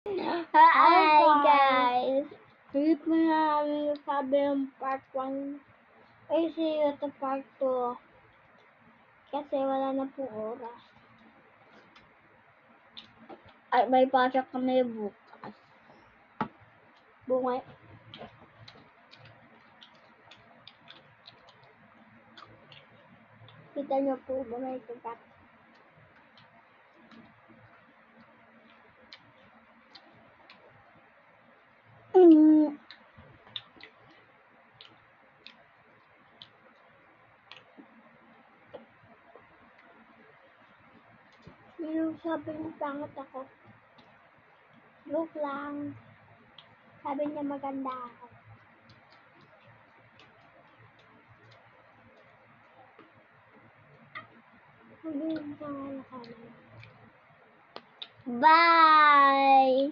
Hi guys! Ulit mo na sabi ng part 1. Ay, see you to part 2. Kasi wala na po oras. At may pasok kami bukas. Bungay. Kita nyo po ba may tugat? Yung sabi niya pangit ako. Look lang. Sabi niya maganda ako. Bye!